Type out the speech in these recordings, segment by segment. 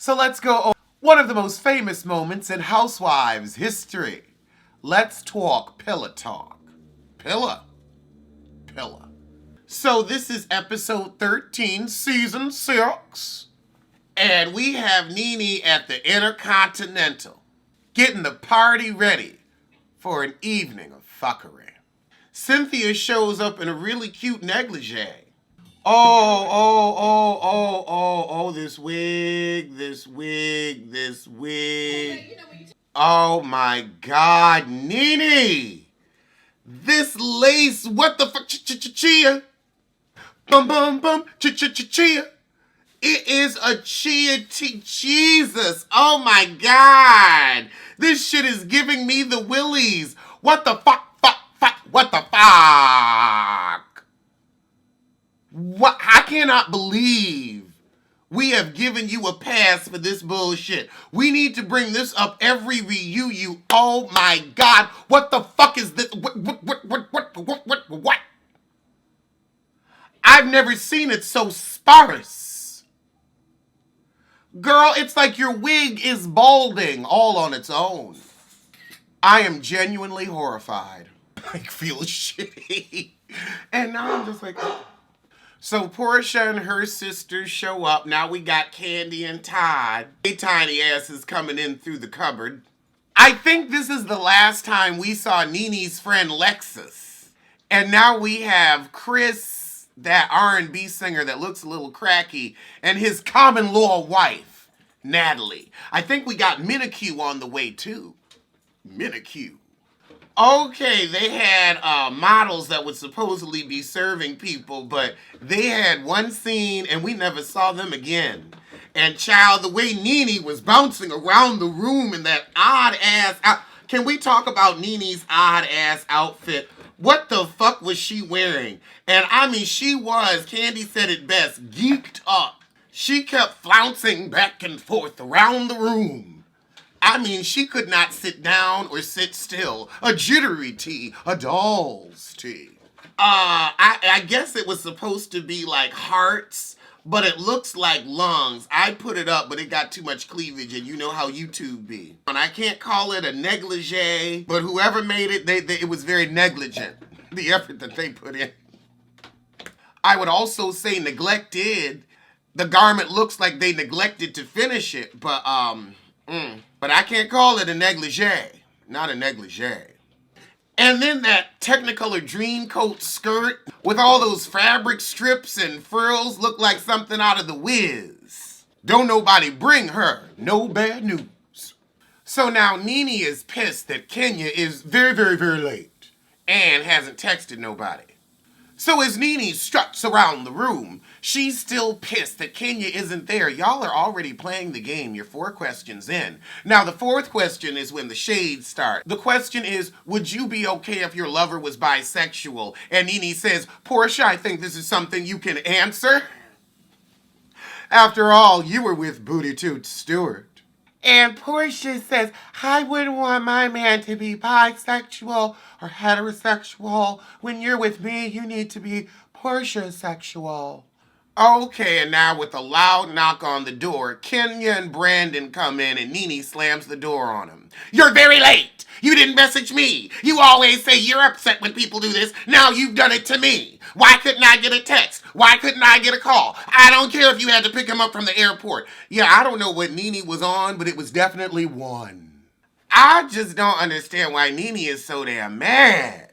So let's go over one of the most famous moments in Housewives history. Let's talk pillow talk. Pillow. Pillow. So this is episode 13, season 6. And we have Nene at the Intercontinental, getting the party ready for an evening of fuckery. Cynthia shows up in a really cute negligee. Oh, this wig. Oh my God, Nene! This lace, what the fuck, chia? Bum bum bum, chia. It is a chia Jesus. Oh my God. This shit is giving me the willies. What the fuck, what the fuck? What? I cannot believe we have given you a pass for this bullshit. We need to bring this up every reunion. Oh my God. What the fuck is this? What? I've never seen it so sparse. Girl, it's like your wig is balding all on its own. I am genuinely horrified. I feel shitty. And now I'm just like... So Portia and her sisters show up. Now we got Candy and Todd. They tiny asses coming in through the cupboard. I think this is the last time we saw Nene's friend Lexus. And now we have Chris, that R&B singer that looks a little cracky, and his common law wife, Natalie. I think we got Minicue on the way too. Minicue. Okay, they had models that would supposedly be serving people, but they had one scene and we never saw them again. And child, the way Nene was bouncing around the room in that odd ass can we talk about Nene's odd ass outfit? What the fuck was she wearing? And I mean, she was, Candy said it best, geeked up. She kept flouncing back and forth around the room. I mean, she could not sit down or sit still. A jittery tea, a doll's tea. I guess it was supposed to be like hearts, but it looks like lungs. I put it up, but it got too much cleavage, and you know how YouTube be. And I can't call it a negligee, but whoever made it, it was very negligent, the effort that they put in. I would also say neglected. The garment looks like they neglected to finish it, but But I can't call it a negligee. Not a negligee. And then that Technicolor Dreamcoat skirt with all those fabric strips and frills look like something out of The Wiz. Don't nobody bring her no bad news. So now Nene is pissed that Kenya is very, very, very late and hasn't texted nobody. So as Nene struts around the room, she's still pissed that Kenya isn't there. Y'all are already playing the game. You're 4 questions in. Now, the 4th question is when the shades start. The question is, would you be okay if your lover was bisexual? And Nene says, Portia, I think this is something you can answer. After all, you were with Booty Toot Stewart. And Portia says, I wouldn't want my man to be bisexual or heterosexual. When you're with me, you need to be Portia-sexual. Okay, and now with a loud knock on the door, Kenya and Brandon come in and Nene slams the door on him. You're very late. You didn't message me. You always say you're upset when people do this. Now you've done it to me. Why couldn't I get a text? Why couldn't I get a call? I don't care if you had to pick him up from the airport. Yeah, I don't know what Nene was on, but it was definitely one. I just don't understand why Nene is so damn mad.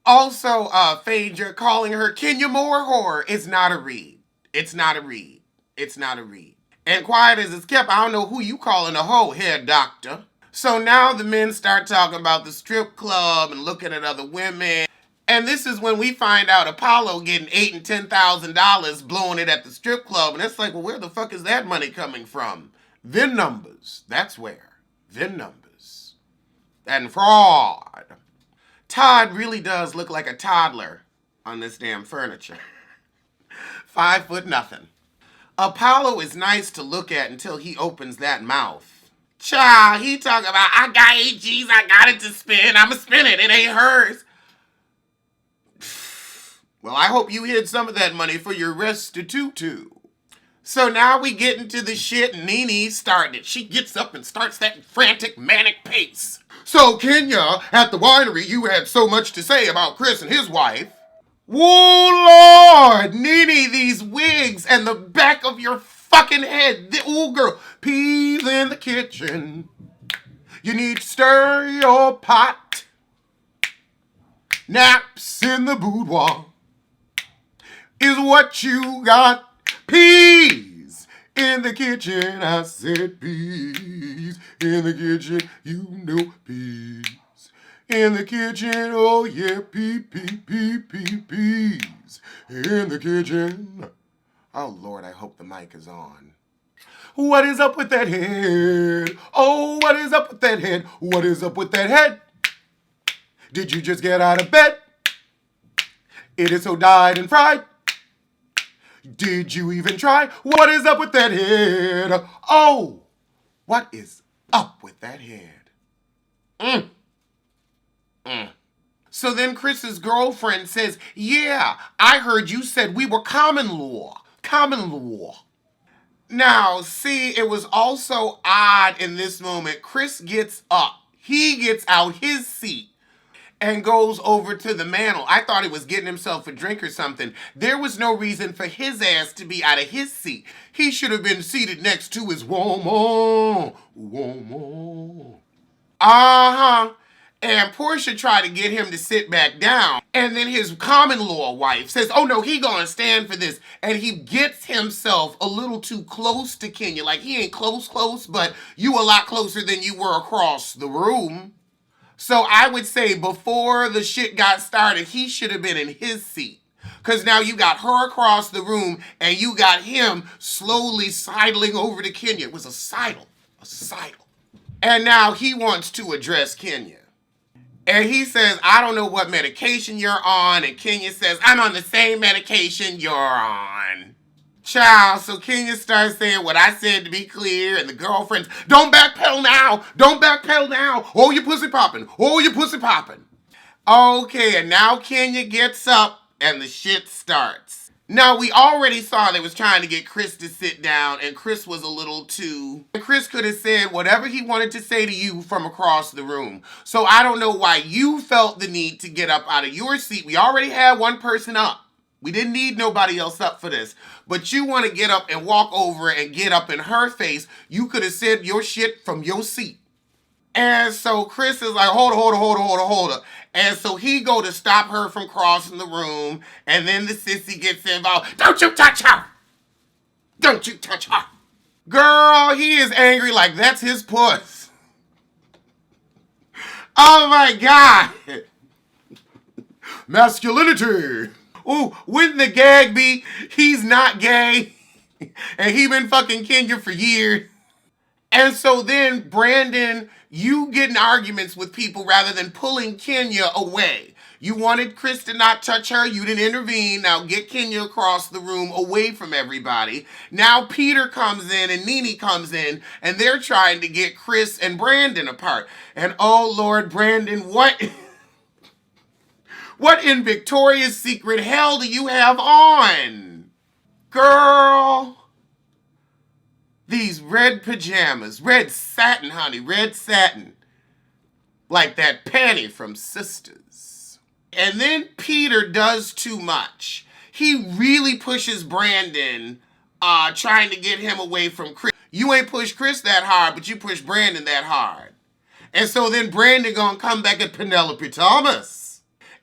Also, Phaedra calling her Kenya Moore whore is not a read. It's not a read. It's not a read. And quiet as it's kept, I don't know who you calling a hoe, head doctor. So now the men start talking about the strip club and looking at other women. And this is when we find out Apollo getting $8,000 and $10,000 blowing it at the strip club. And it's like, well, where the fuck is that money coming from? VIN numbers. That's where. VIN numbers. And fraud. Todd really does look like a toddler on this damn furniture. 5 foot nothing. Apollo is nice to look at until he opens that mouth. Child, he talking about, I got 8 G's, I got it to spin, I'ma spin it, it ain't hers. Well, I hope you hid some of that money for your restitutu. So now we get into the shit, and Nene starting it. She gets up and starts that frantic, manic pace. So, Kenya, at the winery, you had so much to say about Chris and his wife. Whoa, Lord, Nene, these wigs and the back of your fucking head. Ooh, girl, peas in the kitchen. You need to stir your pot. Naps in the boudoir is what you got. Peas in the kitchen, I said peas in the kitchen, you know peas. In the kitchen, oh yeah, peas in the kitchen. Oh Lord, I hope the mic is on. What is up with that head? Oh, what is up with that head? What is up with that head? Did you just get out of bed? It is so dyed and fried. Did you even try? What is up with that head? Oh, what is up with that head? So then Chris's girlfriend says, yeah, I heard you said we were common law. Common law. Now, see, it was also odd in this moment. Chris gets up. He gets out his seat and goes over to the mantel. I thought he was getting himself a drink or something. There was no reason for his ass to be out of his seat. He should have been seated next to his woman. Woman. Uh-huh. And Portia tried to get him to sit back down. And then his common law wife says, oh no, he gonna stand for this. And he gets himself a little too close to Kenya. Like, he ain't close, but you a lot closer than you were across the room. So I would say before the shit got started, he should have been in his seat. Because now you got her across the room and you got him slowly sidling over to Kenya. It was a sidle. And now he wants to address Kenya. And he says, I don't know what medication you're on. And Kenya says, I'm on the same medication you're on. Child, so Kenya starts saying what I said to be clear, and the girlfriends, don't backpedal now. Don't backpedal now. Oh, you pussy popping. Oh, you pussy popping. Okay, and now Kenya gets up and the shit starts. Now, we already saw they was trying to get Chris to sit down, and Chris was a little too... Chris could have said whatever he wanted to say to you from across the room. So I don't know why you felt the need to get up out of your seat. We already had one person up. We didn't need nobody else up for this. But you want to get up and walk over and get up in her face. You could have said your shit from your seat. And so Chris is like, hold her. And so he go to stop her from crossing the room. And then the sissy gets involved. Don't you touch her. Don't you touch her. Girl, he is angry like that's his puss. Oh my God. Masculinity. Ooh, wouldn't the gag be, he's not gay, and he been fucking Kenya for years. And so then, Brandon, you get in arguments with people rather than pulling Kenya away. You wanted Chris to not touch her, you didn't intervene, now get Kenya across the room away from everybody. Now Peter comes in and Nene comes in, and they're trying to get Chris and Brandon apart. And oh Lord, Brandon, what in Victoria's Secret hell do you have on? Girl. These red pajamas. Red satin, honey. Red satin. Like that panty from Sisters. And then Peter does too much. He really pushes Brandon, trying to get him away from Chris. You ain't pushed Chris that hard, but you pushed Brandon that hard. And so then Brandon gonna come back at Penelope Thomas.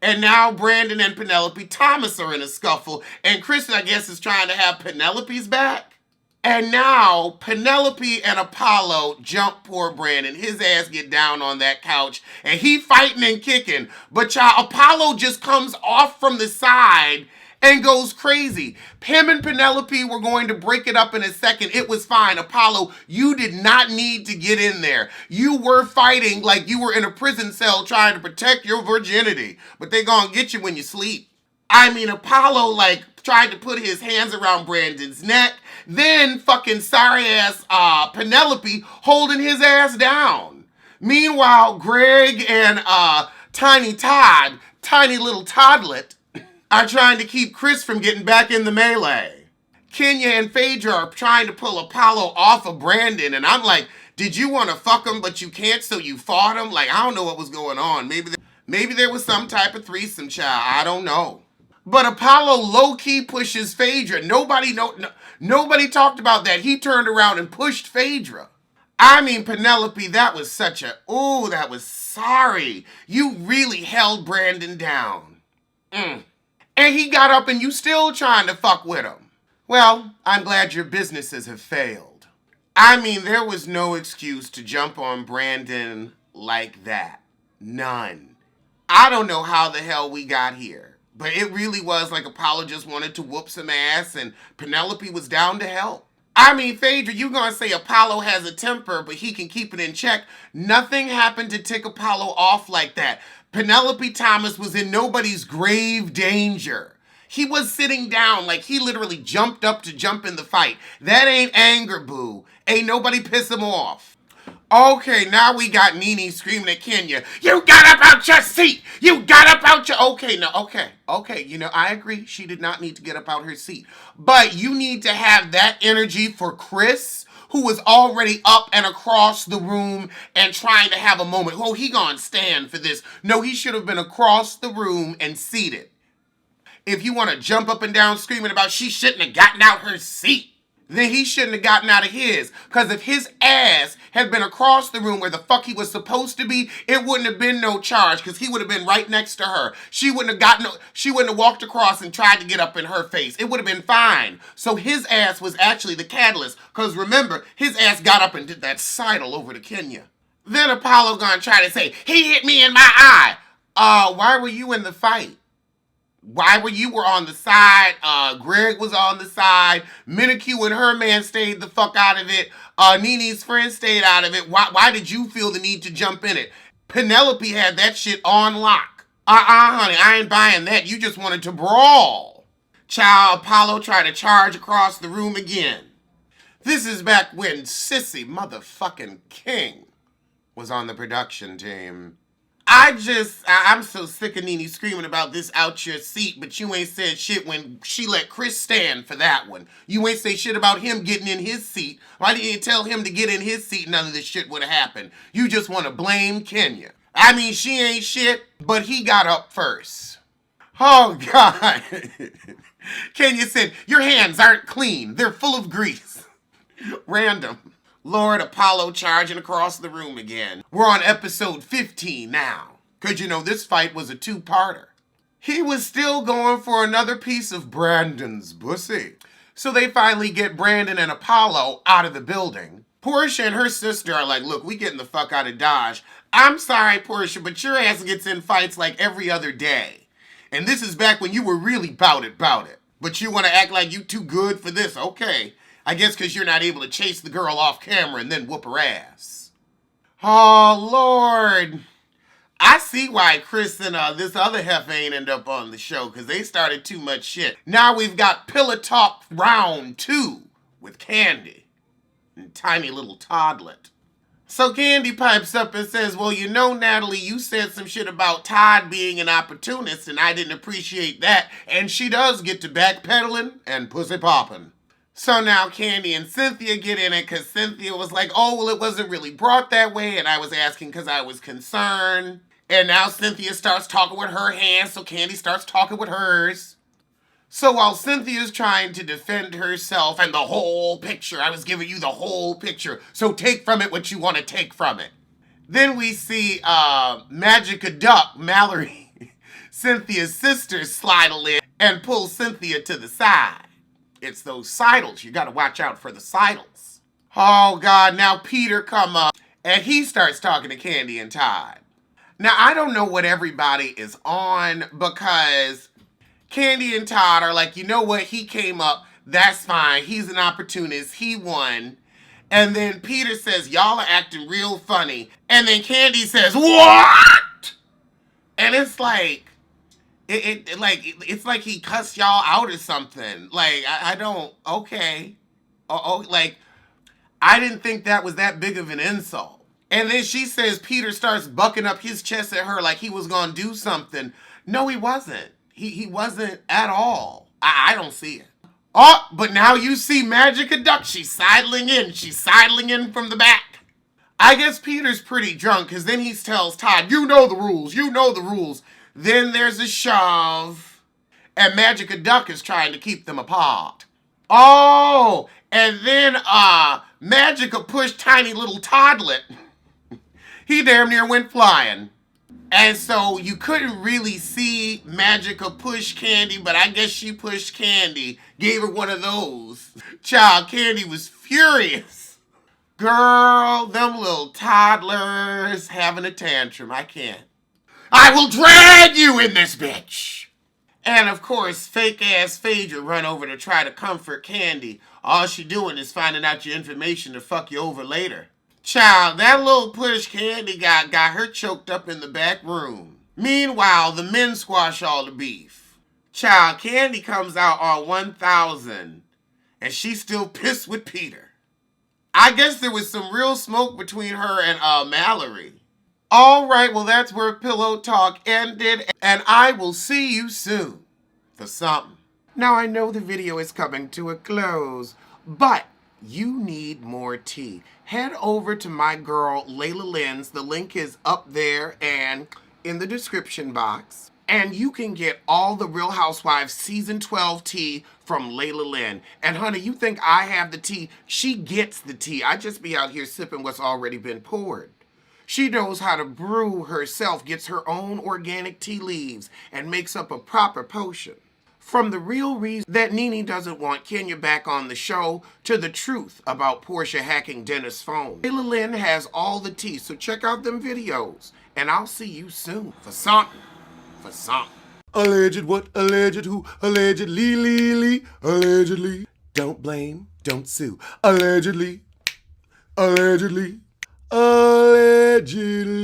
And now Brandon and Penelope Thomas are in a scuffle. And Chris, I guess, is trying to have Penelope's back. And now Penelope and Apollo jump poor Brandon. His ass get down on that couch. And he fighting and kicking. But y'all, Apollo just comes off from the side and goes crazy. Him and Penelope were going to break it up in a second. It was fine. Apollo, you did not need to get in there. You were fighting like you were in a prison cell trying to protect your virginity. But they gonna get you when you sleep. I mean, Apollo, like, tried to put his hands around Brandon's neck. Then fucking sorry-ass Penelope holding his ass down. Meanwhile, Greg and Tiny Todd, tiny little Toddlet, are trying to keep Chris from getting back in the melee. Kenya and Phaedra are trying to pull Apollo off of Brandon, and I'm like, did you want to fuck him, but you can't, so you fought him? Like, I don't know what was going on. Maybe there was some type of threesome, child. I don't know. But Apollo low-key pushes Phaedra. Nobody talked about that. He turned around and pushed Phaedra. I mean, Penelope, that was such a, ooh, that was sorry. You really held Brandon down. And he got up and you still trying to fuck with him. Well, I'm glad your businesses have failed. I mean, there was no excuse to jump on Brandon like that. None. I don't know how the hell we got here. But it really was like Apollo just wanted to whoop some ass and Penelope was down to help. I mean, Phaedra, you gonna say Apollo has a temper, but he can keep it in check. Nothing happened to tick Apollo off like that. Penelope Thomas was in nobody's grave danger. He was sitting down like he literally jumped up to jump in the fight. That ain't anger, boo. Ain't nobody piss him off. Okay, now we got Nene screaming at Kenya, you got up out your seat! You got up out your... Okay, you know, I agree. She did not need to get up out her seat. But you need to have that energy for Chris, who was already up and across the room and trying to have a moment. Oh, he gonna stand for this. No, he should have been across the room and seated. If you want to jump up and down screaming about she shouldn't have gotten out her seat, then he shouldn't have gotten out of his. Because if his ass had been across the room where the fuck he was supposed to be, it wouldn't have been no charge because he would have been right next to her. She wouldn't have walked across and tried to get up in her face. It would have been fine. So his ass was actually the catalyst. Because remember, his ass got up and did that sidle over to Kenya. Then Apollo gonna try to say, he hit me in my eye. Why were you in the fight? Why were you on the side? Greg was on the side. Minacue and her man stayed the fuck out of it. Nene's friend stayed out of it. Why did you feel the need to jump in it? Penelope had that shit on lock. Honey, I ain't buying that. You just wanted to brawl. Child, Apollo tried to charge across the room again. This is back when Sissy motherfucking King was on the production team. I'm so sick of Nene screaming about this out your seat, but you ain't said shit when she let Chris stand for that one. You ain't say shit about him getting in his seat. Why didn't you tell him to get in his seat? None of this shit would have happened. You just want to blame Kenya. I mean, she ain't shit, but he got up first. Oh, God. Kenya said, your hands aren't clean. They're full of grease. Random. Lord Apollo charging across the room again. We're on episode 15 now. Because, you know, this fight was a two-parter. He was still going for another piece of Brandon's pussy. So they finally get Brandon and Apollo out of the building. Portia and her sister are like, look, we getting the fuck out of Dodge. I'm sorry, Portia, but your ass gets in fights like every other day. And this is back when you were really bout it. But you want to act like you too good for this, okay. I guess because you're not able to chase the girl off camera and then whoop her ass. Oh, Lord. I see why Chris and this other heifer ain't end up on the show because they started too much shit. Now we've got Pillow Talk round 2 with Candy and tiny little Toddlet. So Candy pipes up and says, well, you know, Natalie, you said some shit about Todd being an opportunist and I didn't appreciate that. And she does get to backpedaling and pussy popping. So now Candy and Cynthia get in it because Cynthia was like, oh, well, it wasn't really brought that way. And I was asking because I was concerned. And now Cynthia starts talking with her hands, so Candy starts talking with hers. So while Cynthia's trying to defend herself and the whole picture, I was giving you the whole picture. So take from it what you want to take from it. Then we see Magica Duck, Mallory, Cynthia's sister, sidle in and pull Cynthia to the side. It's those sidles. You got to watch out for the sidles. Oh, God. Now Peter come up, and he starts talking to Candy and Todd. Now, I don't know what everybody is on, because Candy and Todd are like, you know what? He came up. That's fine. He's an opportunist. He won. And then Peter says, y'all are acting real funny. And then Candy says, what? And it's like... It's like he cussed y'all out or something. Like, I don't, okay. Like, I didn't think that was that big of an insult. And then she says Peter starts bucking up his chest at her like he was going to do something. No, he wasn't. He wasn't at all. I don't see it. Oh, but now you see Magica Duck. She's sidling in. She's sidling in from the back. I guess Peter's pretty drunk because then he tells Todd, you know the rules. You know the rules. Then there's a shove. And Magica Duck is trying to keep them apart. Oh, and then Magica pushed tiny little Toddlet. He damn near went flying. And so you couldn't really see Magica push Candy, but I guess she pushed Candy, gave her one of those. Child, Candy was furious. Girl, them little toddlers having a tantrum. I can't. I will drag you in this bitch. And of course, fake ass Phaedra run over to try to comfort Candy. All she doing is finding out your information to fuck you over later. Child, that little push Candy got her choked up in the back room. Meanwhile, the men squash all the beef. Child, Candy comes out on 1,000, and she's still pissed with Peter. I guess there was some real smoke between her and Mallory. All right, well, that's where Pillow Talk ended, and I will see you soon for something. Now, I know the video is coming to a close, but you need more tea. Head over to my girl, Layla Lynn's. The link is up there and in the description box. And you can get all the Real Housewives Season 12 tea from Layla Lynn. And honey, you think I have the tea? She gets the tea. I just be out here sipping what's already been poured. She knows how to brew herself, gets her own organic tea leaves, and makes up a proper potion. From the real reason that Nene doesn't want Kenya back on the show to the truth about Portia hacking Dennis' phone. Layla Lynn has all the tea, so check out them videos. And I'll see you soon for something. For something. Alleged what? Alleged who? Allegedly, allegedly. Don't blame, don't sue. Allegedly, allegedly, allegedly.